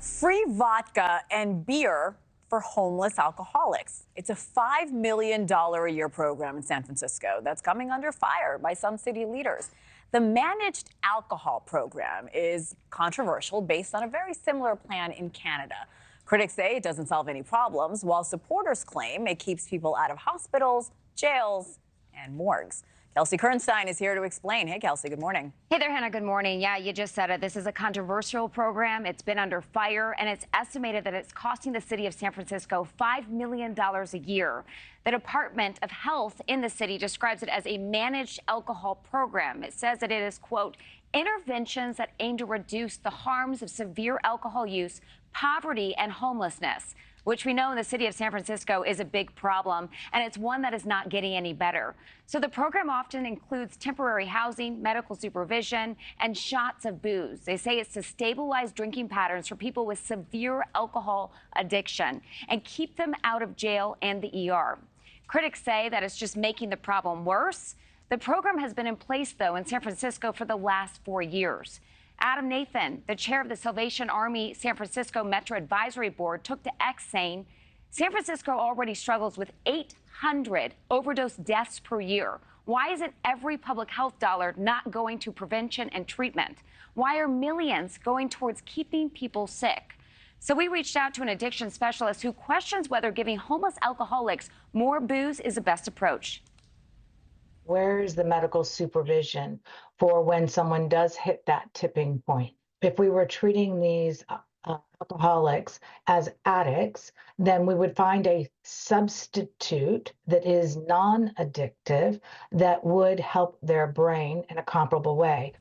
Free vodka and beer for homeless alcoholics. It's a $5 million a year program in San Francisco that's coming under fire by some city leaders. The managed alcohol program is controversial based on a very similar plan in Canada. Critics say it doesn't solve any problems, while supporters claim it keeps people out of hospitals, jails, and morgues. Kelsey Kernstein is here to explain. Hey, Kelsey, good morning. Hey there, Hannah. Good morning. Yeah, you just said it. This is a controversial program. It's been under fire, and it's estimated that it's costing the city of San Francisco $5 million a year. The Department of Health in the city describes it as a managed alcohol program. It says that it is, quote, interventions that aim to reduce the harms of severe alcohol use, poverty, and homelessness, which we know in the city of San Francisco is a big problem, and it's one that is not getting any better. So the program often includes temporary housing, medical supervision, and shots of booze. They say it's to stabilize drinking patterns for people with severe alcohol addiction and keep them out of jail and the ER. Critics say that it's just making the problem worse. The program has been in place, though, in San Francisco for the last 4 years. Adam Nathan, the chair of the Salvation Army San Francisco Metro Advisory Board, took to X saying, San Francisco already struggles with 800 overdose deaths per year. Why isn't every public health dollar not going to prevention and treatment? Why are millions going towards keeping people sick? So we reached out to an addiction specialist who questions whether giving homeless alcoholics more booze is the best approach. Where is the medical supervision for when someone does hit that tipping point? If we were treating these alcoholics as addicts, then we would find a substitute that is non-addictive that would help their brain in a comparable way.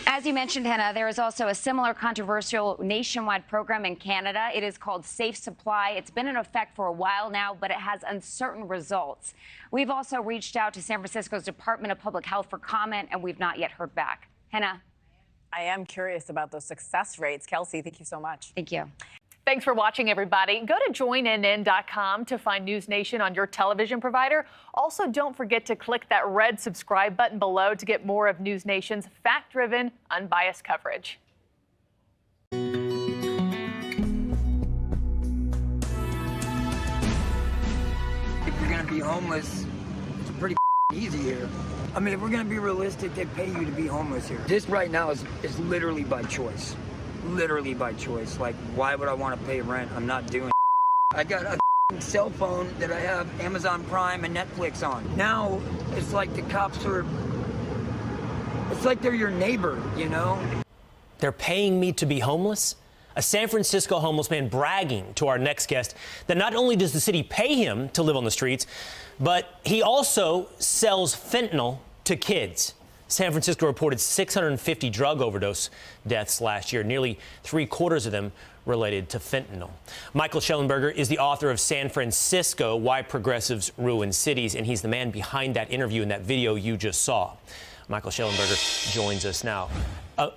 As you mentioned, Hannah, there is also a similar controversial nationwide program in Canada. It is called Safe Supply. It's been in effect for a while now, but it has uncertain results. We've also reached out to San Francisco's Department of Public Health for comment, and we've not yet heard back. Hannah? I am curious about those success rates. Kelsey, thank you so much. Thank you. Thanks for watching, everybody. Go to joinnn.com to find News Nation on your television provider. Also, don't forget to click that red subscribe button below to get more of News Nation's fact-driven, unbiased coverage. If you're going to be homeless, it's pretty easy here. I mean, if we're going to be realistic, they pay you to be homeless here. This right now is literally by choice. Literally by choice. Like, why would I want to pay rent? I'm not doing it. I got a cell phone that I have Amazon Prime and Netflix on. Now, it's like the cops are, it's like they're your neighbor, you know? They're paying me to be homeless? A San Francisco homeless man bragging to our next guest that not only does the city pay him to live on the streets, but he also sells fentanyl to kids. San Francisco reported 650 drug overdose deaths last year, nearly 3/4 of them related to fentanyl. Michael Schellenberger is the author of San Francisco, Why Progressives Ruin Cities, and he's the man behind that interview in that video you just saw. Michael Schellenberger joins us now.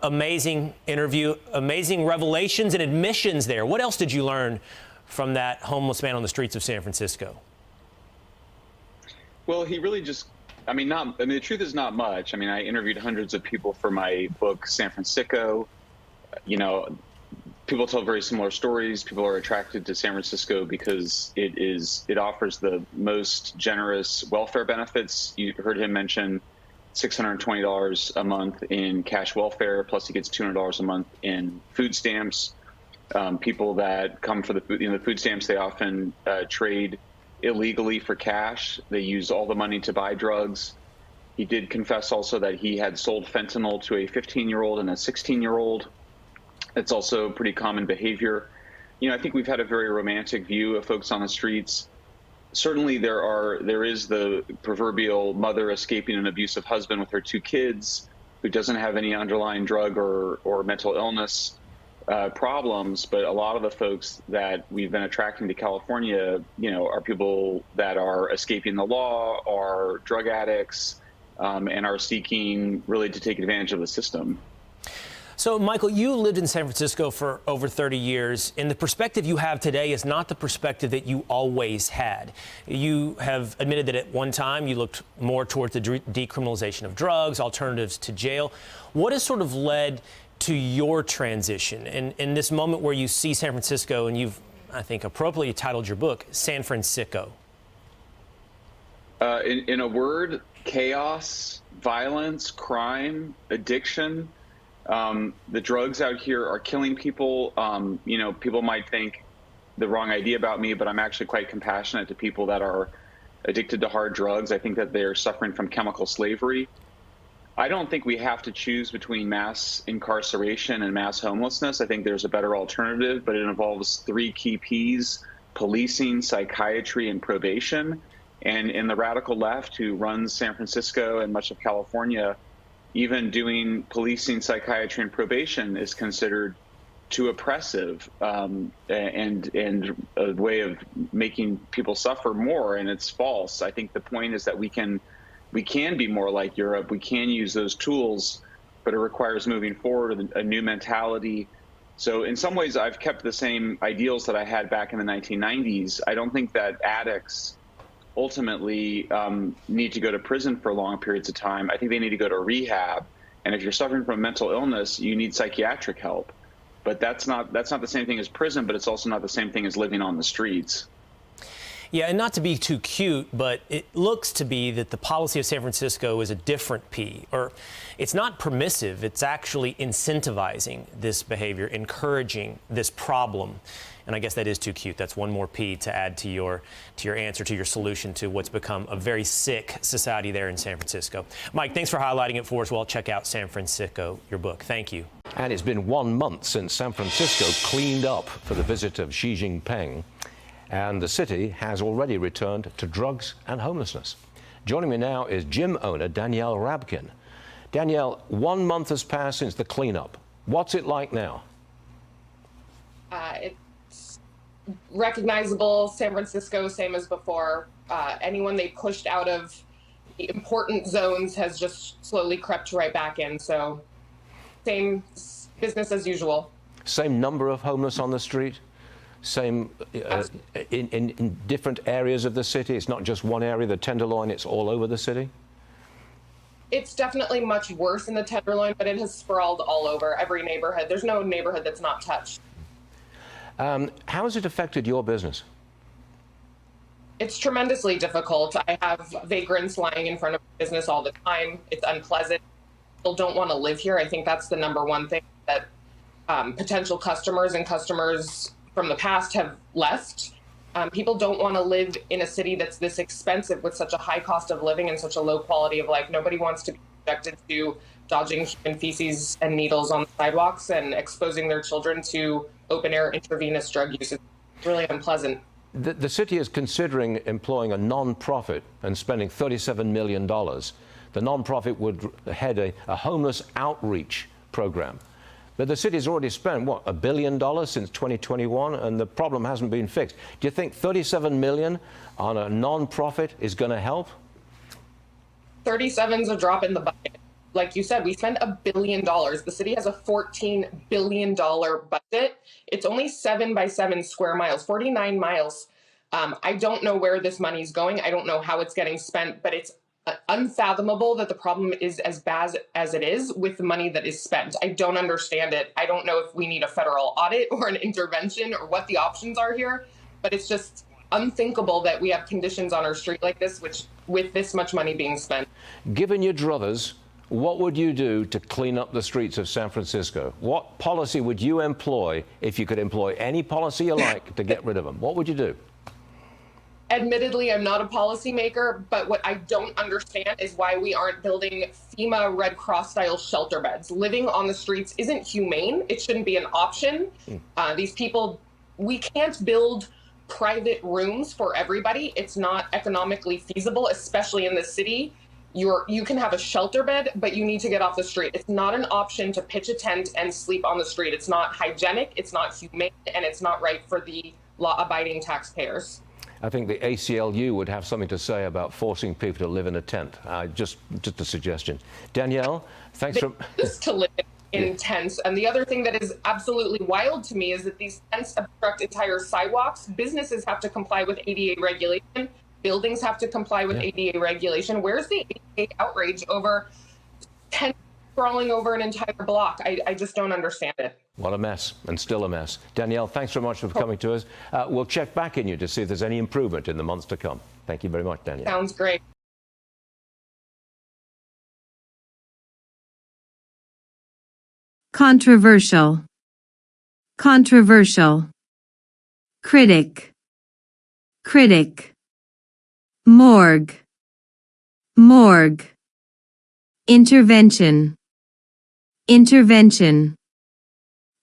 Amazing interview, amazing revelations and admissions there. What else did you learn from that homeless man on the streets of San Francisco? Well, he really just, the truth is not much. I mean, I interviewed hundreds of people for my book, San Francisco. You know, people tell very similar stories. People are attracted to San Francisco because it offers the most generous welfare benefits. You heard him mention $620 a month in cash welfare, plus he gets $200 a month in food stamps. People that come for the food stamps, they often trade illegally for cash. They use all the money to buy drugs. He did confess also that he had sold fentanyl to a 15-year-old and a 16-year-old. It's also pretty common behavior. You know, I think we've had a very romantic view of folks on the streets. Certainly there is the proverbial mother escaping an abusive husband with her 2 kids who doesn't have any underlying drug or mental illness problems, but a lot of the folks that we've been attracting to California, you know, are people that are escaping the law, are drug addicts, and are seeking really to take advantage of the system. So, Michael, you lived in San Francisco for over 30 years, and the perspective you have today is not the perspective that you always had. You have admitted that at one time you looked more towards the decriminalization of drugs, alternatives to jail. What has sort of led to your transition and in this moment where you see San Francisco, and you've, I think, appropriately titled your book, San Francisco? In a word, chaos, violence, crime, addiction. The drugs out here are killing people. You know, people might think the wrong idea about me, but I'm actually quite compassionate to people that are addicted to hard drugs. I think that they are suffering from chemical slavery. I don't think we have to choose between mass incarceration and mass homelessness. I think there's a better alternative, but it involves 3 key Ps: policing, psychiatry, and probation. And in the radical left, who runs San Francisco and much of California, even doing policing, psychiatry, and probation is considered too oppressive and a way of making people suffer more, and it's false. I think the point is that we can be more like Europe. We can use those tools, but it requires moving forward, a new mentality. So in some ways, I've kept the same ideals that I had back in the 1990s. I don't think that addicts ultimately need to go to prison for long periods of time. I think they need to go to rehab. And if you're suffering from mental illness, you need psychiatric help. But that's not the same thing as prison, but it's also not the same thing as living on the streets. Yeah, and not to be too cute, but it looks to be that the policy of San Francisco is a different P, or it's not permissive, it's actually incentivizing this behavior, encouraging this problem. And I guess that is too cute. That's one more P to add to your answer, to your solution to what's become a very sick society there in San Francisco. Mike, thanks for highlighting it for us. Well, check out San Francisco, your book. Thank you. And it's been 1 month since San Francisco cleaned up for the visit of Xi Jinping. And the city has already returned to drugs and homelessness. Joining me now is gym owner Danielle Rabkin. Danielle, 1 month has passed since the cleanup. What's it like now? It's recognizable. San Francisco, same as before. Anyone they pushed out of the important zones has just slowly crept right back in. So same business as usual. Same number of homeless on the street? Same in different areas of the city? It's not just one area, the Tenderloin, it's all over the city? It's definitely much worse in the Tenderloin, but it has sprawled all over every neighborhood. There's no neighborhood that's not touched. How has it affected your business? It's tremendously difficult. I have vagrants lying in front of my business all the time. It's unpleasant. People don't want to live here. I think that's the number one thing that potential customers and customers from the past have left. People don't want to live in a city that's this expensive with such a high cost of living and such a low quality of life. Nobody wants to be subjected to dodging human feces and needles on the sidewalks and exposing their children to open-air intravenous drug use. It's really unpleasant. The city is considering employing a non-profit and spending $37 million. The non-profit would head a homeless outreach program. But the city's already spent, what, $1 billion since 2021, and the problem hasn't been fixed. Do you think $37 million on a non-profit is going to help? 37's a drop in the bucket. Like you said, we spend $1 billion. The city has a $14 billion budget. It's only 7 by 7 square miles, 49 miles. I don't know where this money's going. I don't know how it's getting spent, but it's unfathomable that the problem is as bad as it is with the money that is spent. I don't understand it. I don't know if we need a federal audit or an intervention or what the options are here, but it's just unthinkable that we have conditions on our street like this, which with this much money being spent. Given your druthers, what would you do to clean up the streets of San Francisco? What policy would you employ if you could employ any policy you like to get rid of them? What would you do? Admittedly, I'm not a policymaker, but what I don't understand is why we aren't building FEMA Red Cross style shelter beds. Living on the streets isn't humane. It shouldn't be an option. These people, we can't build private rooms for everybody. It's not economically feasible, especially in the city. You can have a shelter bed, but you need to get off the street. It's not an option to pitch a tent and sleep on the street. It's not hygienic, it's not humane, and it's not right for the law-abiding taxpayers. I think the ACLU would have something to say about forcing people to live in a tent. Just a suggestion. Danielle, thanks for... Just to live in tents. And the other thing that is absolutely wild to me is that these tents obstruct entire sidewalks. Businesses have to comply with ADA regulation. Buildings have to comply with ADA regulation. Where's the ADA outrage over tents sprawling over an entire block. I just don't understand it. What a mess, and still a mess. Danielle, thanks very much for coming to us. We'll check back in you to see if there's any improvement in the months to come. Thank you very much, Danielle. Sounds great. Controversial. Controversial. Critic. Critic. Morgue. Morgue. Intervention. Intervention.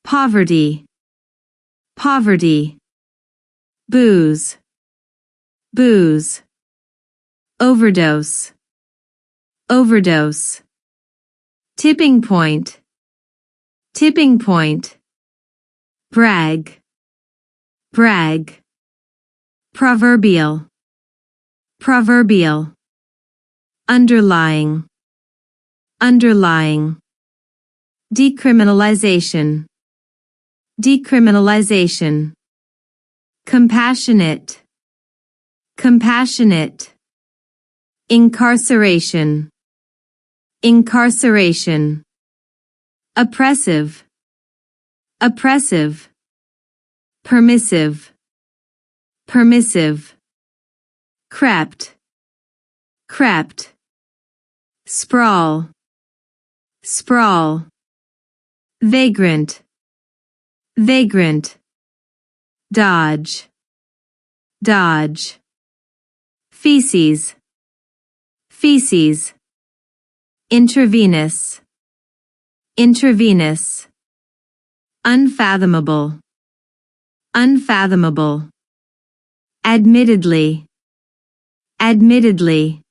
Poverty. Poverty. Booze. Booze. Overdose. Overdose. Tipping point. Tipping point. Brag. Brag. Proverbial. Proverbial. Underlying. Underlying. Decriminalization. Decriminalization. Compassionate. Compassionate. Incarceration. Incarceration. Oppressive. Oppressive. Permissive. Permissive. Crept. Crept. Sprawl. Sprawl. Vagrant. Vagrant. Dodge. Dodge. Feces. Feces. Intravenous. Intravenous. Unfathomable. Unfathomable. Admittedly. Admittedly.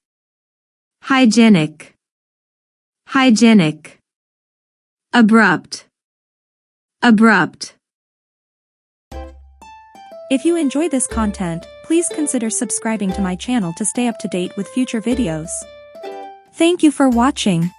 Hygienic. Hygienic. Abrupt. Abrupt. If you enjoy this content, please consider subscribing to my channel to stay up to date with future videos. Thank you for watching.